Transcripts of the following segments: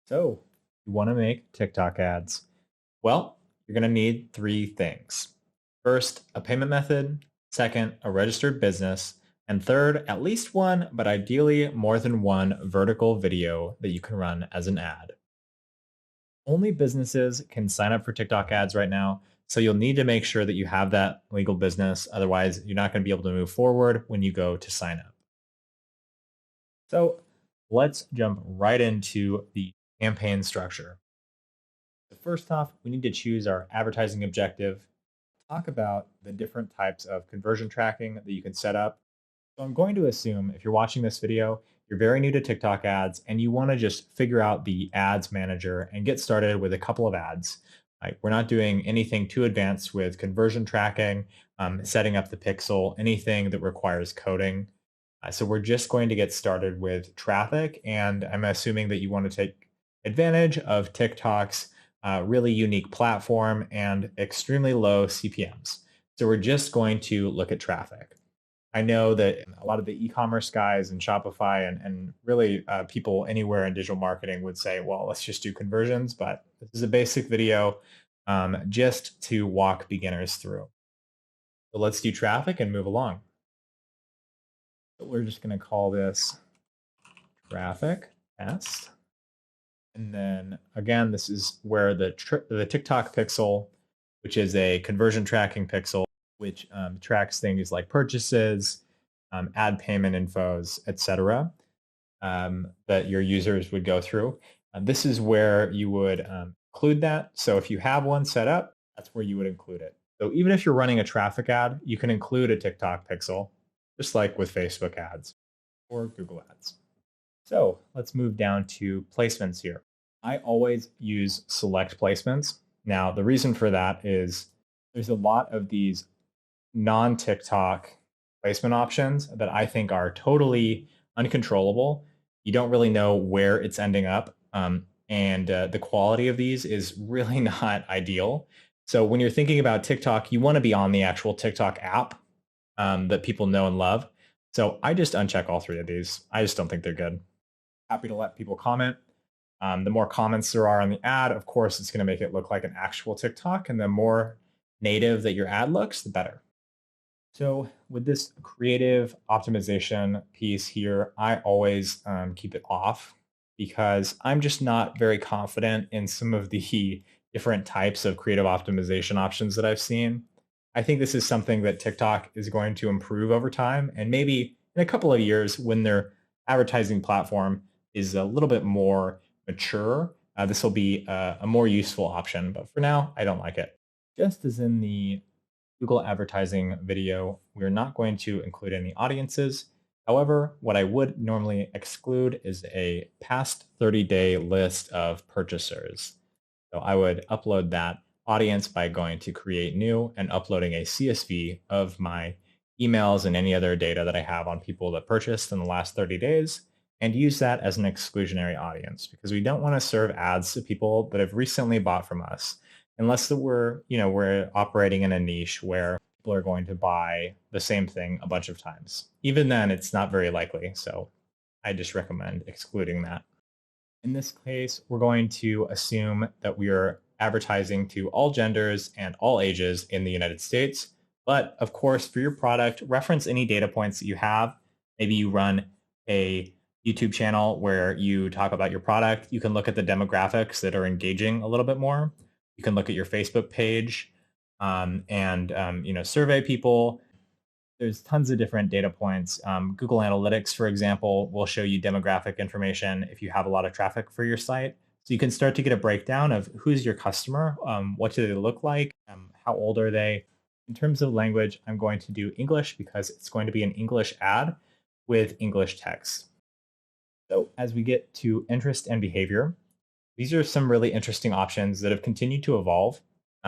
So, you want to make TikTok ads? Well, you're going to need three things. First, a payment method. Second, a registered business. And third, at least one, but ideally more than one vertical video that you can run as an ad. Only businesses can sign up for TikTok ads right now. So you'll need to make sure that you have that legal business. Otherwise, you're not going to be able to move forward when you go to sign up. So let's jump right into the campaign structure. So first off, we need to choose our advertising objective, talk about the different types of conversion tracking that you can set up. So I'm going to assume if you're watching this video, you're very new to TikTok ads and you want to just figure out the ads manager and get started with a couple of ads. Like we're not doing anything too advanced with conversion tracking, setting up the pixel, anything that requires coding. So we're just going to get started with traffic, and I'm assuming that you want to take advantage of TikTok's really unique platform and extremely low CPMs. So we're just going to look at traffic. I know that a lot of the e-commerce guys and Shopify and really people anywhere in digital marketing would say, well, let's just do conversions. But this is a basic video just to walk beginners through. So let's do traffic and move along. So we're just going to call this traffic test. And then again, this is where the TikTok pixel, which is a conversion tracking pixel, which tracks things like purchases, ad payment infos, etc., that your users would go through. This is where you would include that. So if you have one set up, that's where you would include it. So even if you're running a traffic ad, you can include a TikTok pixel, just like with Facebook ads or Google ads. So let's move down to placements here. I always use select placements. Now, the reason for that is there's a lot of these non TikTok placement options that I think are totally uncontrollable. You don't really know where it's ending up. And the quality of these is really not ideal. So when you're thinking about TikTok, you want to be on the actual TikTok app that people know and love. So I just uncheck all three of these. I just don't think they're good. Happy to let people comment. The more comments there are on the ad, of course, it's going to make it look like an actual TikTok. And the more native that your ad looks, the better. So with this creative optimization piece here, I always keep it off because I'm just not very confident in some of the different types of creative optimization options that I've seen. I think this is something that TikTok is going to improve over time. And maybe in a couple of years, when their advertising platform is a little bit more mature, this will be a more useful option. But for now, I don't like it. Just as in the Google advertising video, we're not going to include any audiences. However, what I would normally exclude is a past 30-day list of purchasers. So I would upload that audience by going to create new and uploading a CSV of my emails and any other data that I have on people that purchased in the last 30 days and use that as an exclusionary audience because we don't want to serve ads to people that have recently bought from us unless that we're operating in a niche where people are going to buy the same thing a bunch of times. Even then, it's not very likely. So I just recommend excluding that. In this case, we're going to assume that we are advertising to all genders and all ages in the United States. But of course, for your product, reference any data points that you have. Maybe you run a YouTube channel where you talk about your product. You can look at the demographics that are engaging a little bit more. You can look at your Facebook page and survey people. There's tons of different data points. Google Analytics, for example, will show you demographic information if you have a lot of traffic for your site. So you can start to get a breakdown of who's your customer, what do they look like, how old are they. In terms of language, I'm going to do English because it's going to be an English ad with English text. So as we get to interest and behavior, these are some really interesting options that have continued to evolve.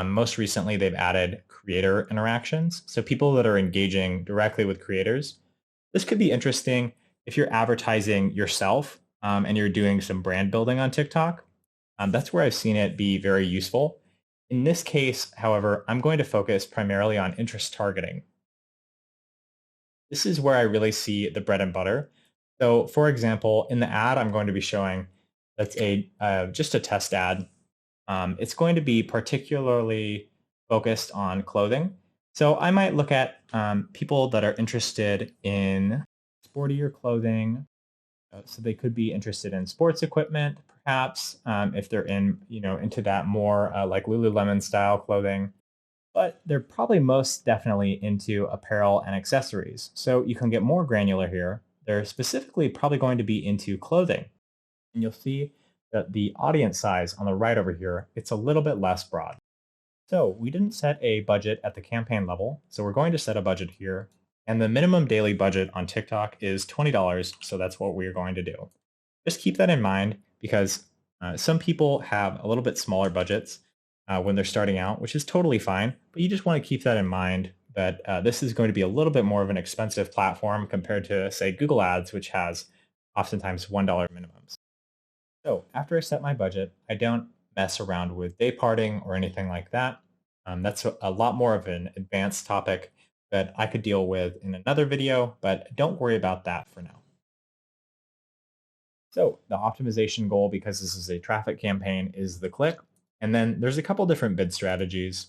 Most recently, they've added creator interactions. So people that are engaging directly with creators. This could be interesting if you're advertising yourself and you're doing some brand building on TikTok. That's where I've seen it be very useful. In this case, however, I'm going to focus primarily on interest targeting. This is where I really see the bread and butter. So for example, in the ad, I'm going to be showing that's a just a test ad. It's going to be particularly focused on clothing. So I might look at people that are interested in sportier clothing. So they could be interested in sports equipment, perhaps, if they're into that more like Lululemon style clothing. But they're probably most definitely into apparel and accessories. So you can get more granular here. They're specifically probably going to be into clothing. And you'll see that the audience size on the right over here, it's a little bit less broad. So we didn't set a budget at the campaign level. So we're going to set a budget here. And the minimum daily budget on TikTok is $20. So that's what we're going to do. Just keep that in mind because some people have a little bit smaller budgets when they're starting out, which is totally fine. But you just want to keep that in mind that this is going to be a little bit more of an expensive platform compared to, say, Google Ads, which has oftentimes $1 minimums. So after I set my budget, I don't mess around with day parting or anything like that. That's a lot more of an advanced topic that I could deal with in another video, but don't worry about that for now. So the optimization goal, because this is a traffic campaign, is the click. And then there's a couple different bid strategies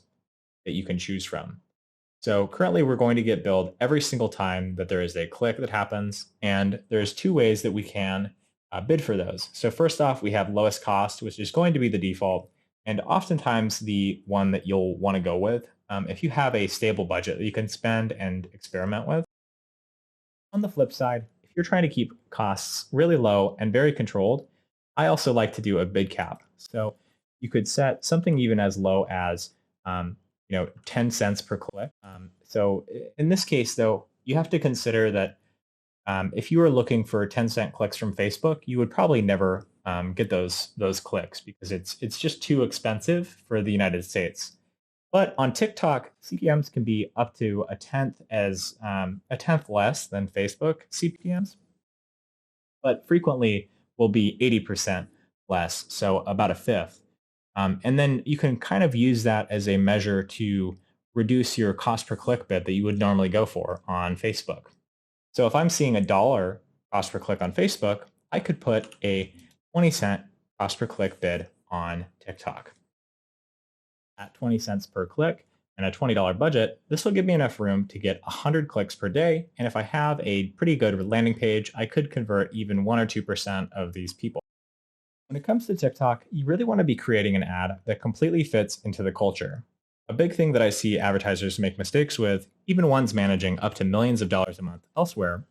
that you can choose from. So currently we're going to get billed every single time that there is a click that happens. And there's two ways that we can bid for those. So first off, we have lowest cost, which is going to be the default. And oftentimes the one that you'll want to go with if you have a stable budget that you can spend and experiment with. On the flip side, if you're trying to keep costs really low and very controlled, I also like to do a bid cap. So you could set something even as low as 10 cents per click. So in this case, though, you have to consider that if you were looking for 10-cent clicks from Facebook, you would probably never get those clicks because it's just too expensive for the United States. But on TikTok, CPMs can be up to a tenth less than Facebook CPMs, but frequently will be 80% less, so about a fifth. And then you can kind of use that as a measure to reduce your cost per click bid that you would normally go for on Facebook. So if I'm seeing $1 cost per click on Facebook, I could put a 20-cent cost per click bid on TikTok. At 20 cents per click and a $20 budget, this will give me enough room to get 100 clicks per day. And if I have a pretty good landing page, I could convert even 1 or 2% of these people. When it comes to TikTok, you really want to be creating an ad that completely fits into the culture. A big thing that I see advertisers make mistakes with, even ones managing up to millions of dollars a month elsewhere,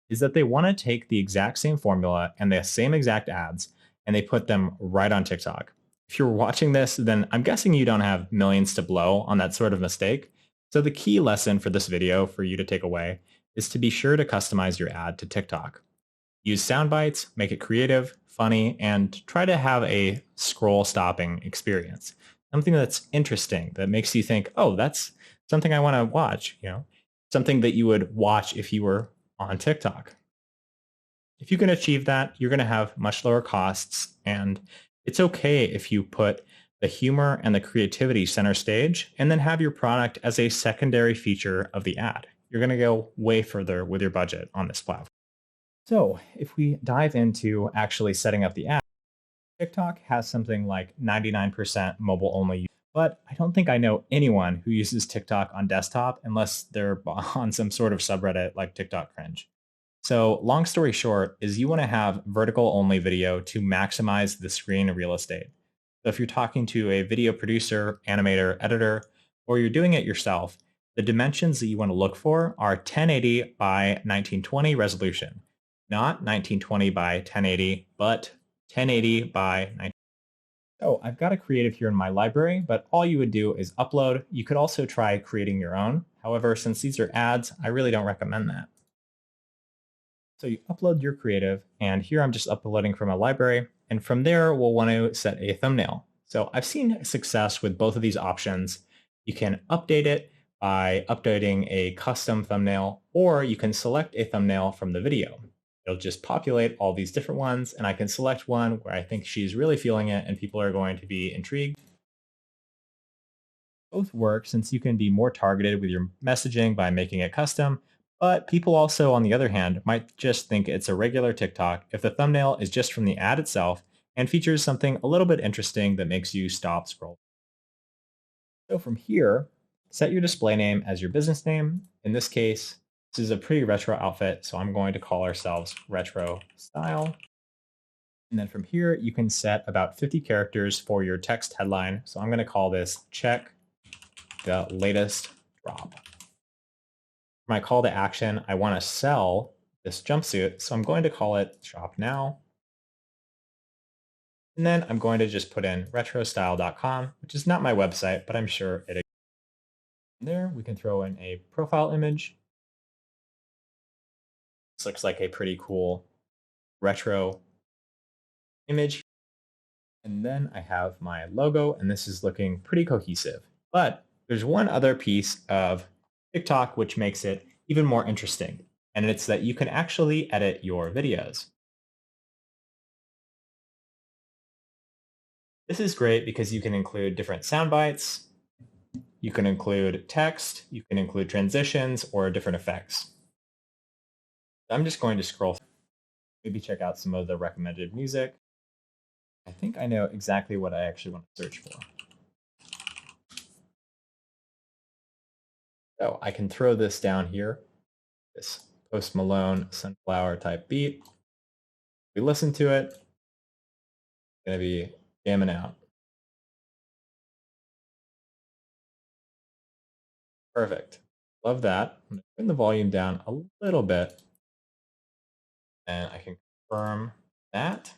is that they want to take the exact same formula and the same exact ads and they put them right on TikTok. If you're watching this, then I'm guessing you don't have millions to blow on that sort of mistake. So the key lesson for this video for you to take away is to be sure to customize your ad to TikTok. Use sound bites, make it creative, funny, and try to have a scroll stopping experience. Something that's interesting, that makes you think, oh, that's something I want to watch, something that you would watch if you were on TikTok. If you can achieve that, you're going to have much lower costs, and it's okay if you put the humor and the creativity center stage and then have your product as a secondary feature of the ad. You're going to go way further with your budget on this platform. So if we dive into actually setting up the ad, TikTok has something like 99% mobile only, but I don't think I know anyone who uses TikTok on desktop unless they're on some sort of subreddit like TikTok cringe. So long story short is you want to have vertical only video to maximize the screen real estate. So if you're talking to a video producer, animator, editor, or you're doing it yourself, the dimensions that you want to look for are 1080 by 1920 resolution, not 1920 by 1080, but 1080 by 1920. So I've got a creative here in my library, but all you would do is upload. You could also try creating your own. However, since these are ads, I really don't recommend that. So you upload your creative, and here I'm just uploading from a library, and from there we'll want to set a thumbnail. So I've seen success with both of these options. You can update it by updating a custom thumbnail, or you can select a thumbnail from the video. It'll just populate all these different ones, and I can select one where I think she's really feeling it and people are going to be intrigued. Both work since you can be more targeted with your messaging by making it custom, but people also, on the other hand, might just think it's a regular TikTok if the thumbnail is just from the ad itself and features something a little bit interesting that makes you stop scrolling. So from here, set your display name as your business name. In this case, this is a pretty retro outfit, so I'm going to call ourselves Retro Style. And then from here, you can set about 50 characters for your text headline. So I'm going to call this Check the Latest Drop. For my call to action, I want to sell this jumpsuit, so I'm going to call it Shop Now. And then I'm going to just put in retrostyle.com, which is not my website, but I'm sure it exists. There, we can throw in a profile image. This looks like a pretty cool retro image. And then I have my logo, and this is looking pretty cohesive. But there's one other piece of TikTok which makes it even more interesting, and it's that you can actually edit your videos. This is great because you can include different sound bites, you can include text, you can include transitions or different effects. I'm just going to scroll through, maybe check out some of the recommended music. I think I know exactly what I actually want to search for. So I can throw this down here, this Post Malone Sunflower type beat. We listen to it, it's going to be jamming out. Perfect. Love that. I'm going to turn the volume down a little bit, and I can confirm that.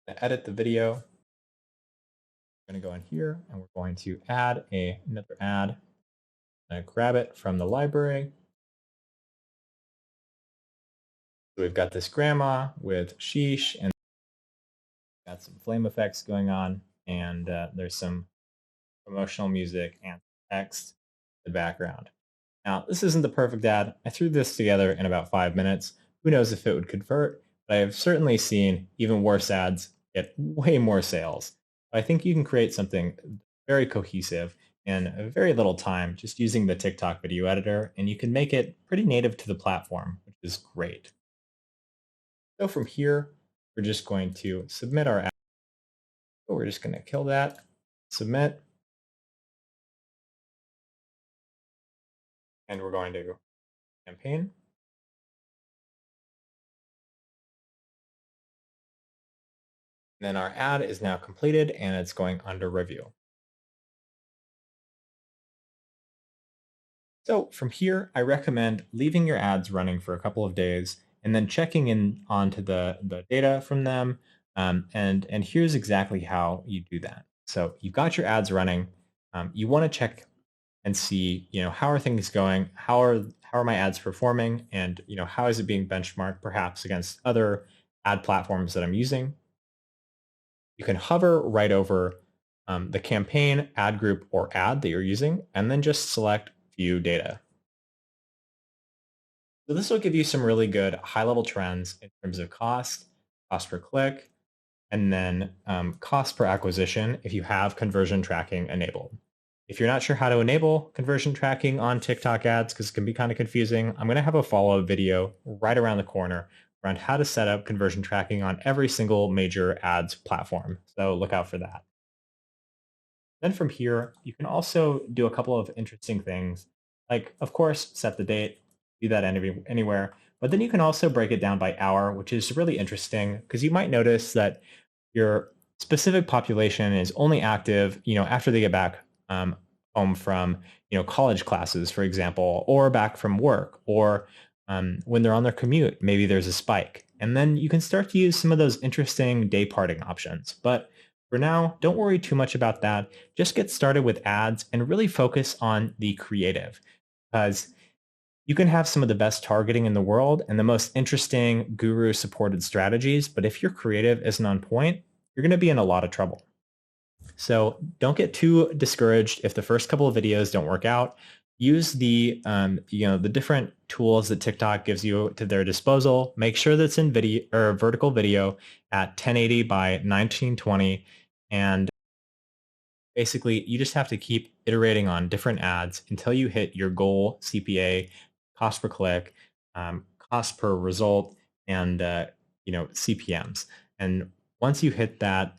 I'm going to edit the video. I'm going to go in here, and we're going to add another ad. I'm going to grab it from the library. So we've got this grandma with sheesh, and got some flame effects going on, and there's some promotional music and text in the background. Now, this isn't the perfect ad. I threw this together in about 5 minutes. Who knows if it would convert, but I have certainly seen even worse ads get way more sales. I think you can create something very cohesive in a very little time just using the TikTok video editor, and you can make it pretty native to the platform, which is great. So from here, we're just going to submit our ad. So we're just going to kill that, submit, and we're going to campaign. Then our ad is now completed and it's going under review. So from here, I recommend leaving your ads running for a couple of days and then checking in onto the data from them. And here's exactly how you do that. So you've got your ads running. You want to check and see, how are things going? How are my ads performing? And, how is it being benchmarked perhaps against other ad platforms that I'm using? You can hover right over the campaign, ad group, or ad that you're using, and then just select View Data. So this will give you some really good high-level trends in terms of cost per click, and then cost per acquisition if you have conversion tracking enabled. If you're not sure how to enable conversion tracking on TikTok ads, because it can be kind of confusing, I'm going to have a follow-up video right around the corner around how to set up conversion tracking on every single major ads platform. So look out for that. Then from here, you can also do a couple of interesting things, like, of course, set the date, do that anywhere, but then you can also break it down by hour, which is really interesting because you might notice that your specific population is only active, after they get back home from, college classes, for example, or back from work, or when they're on their commute, maybe there's a spike. And then you can start to use some of those interesting day parting options. But for now, don't worry too much about that. Just get started with ads and really focus on the creative, because you can have some of the best targeting in the world and the most interesting guru supported strategies. But if your creative isn't on point, you're going to be in a lot of trouble. So don't get too discouraged if the first couple of videos don't work out. Use the the different tools that TikTok gives you to their disposal. Make sure that's in video or vertical video at 1080 by 1920, and basically you just have to keep iterating on different ads until you hit your goal CPA, cost per click, cost per result, and CPMs. And once you hit that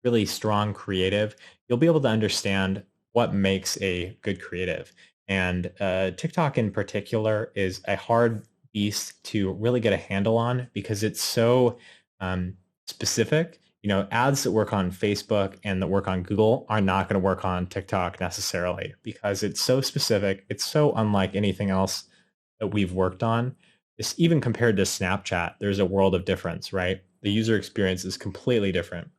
really strong creative, you'll be able to understand what makes a good creative. And TikTok in particular is a hard beast to really get a handle on because it's so um, specific. Ads that work on Facebook and that work on Google are not going to work on TikTok necessarily because it's so specific. It's so unlike anything else that we've worked on. It's even compared to Snapchat, there's a world of difference, right? The user experience is completely different.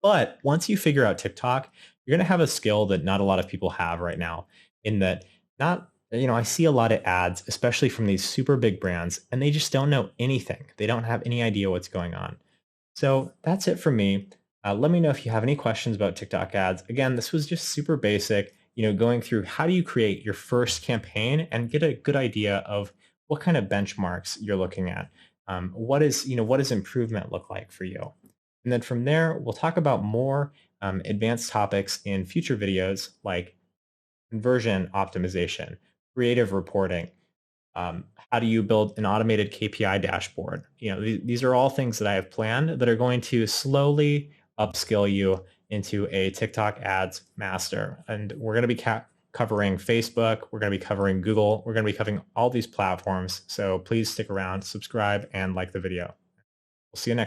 But once you figure out TikTok, you're going to have a skill that not a lot of people have right now in that I see a lot of ads, especially from these super big brands, and they just don't know anything. They don't have any idea what's going on. So that's it for me. Let me know if you have any questions about TikTok ads. Again, this was just super basic, going through how do you create your first campaign and get a good idea of what kind of benchmarks you're looking at. What does improvement look like for you? And then from there, we'll talk about more advanced topics in future videos like conversion optimization, creative reporting, how do you build an automated KPI dashboard? These are all things that I have planned that are going to slowly upskill you into a TikTok ads master. And we're going to be covering Facebook. We're going to be covering Google. We're going to be covering all these platforms. So please stick around, subscribe, and like the video. We'll see you next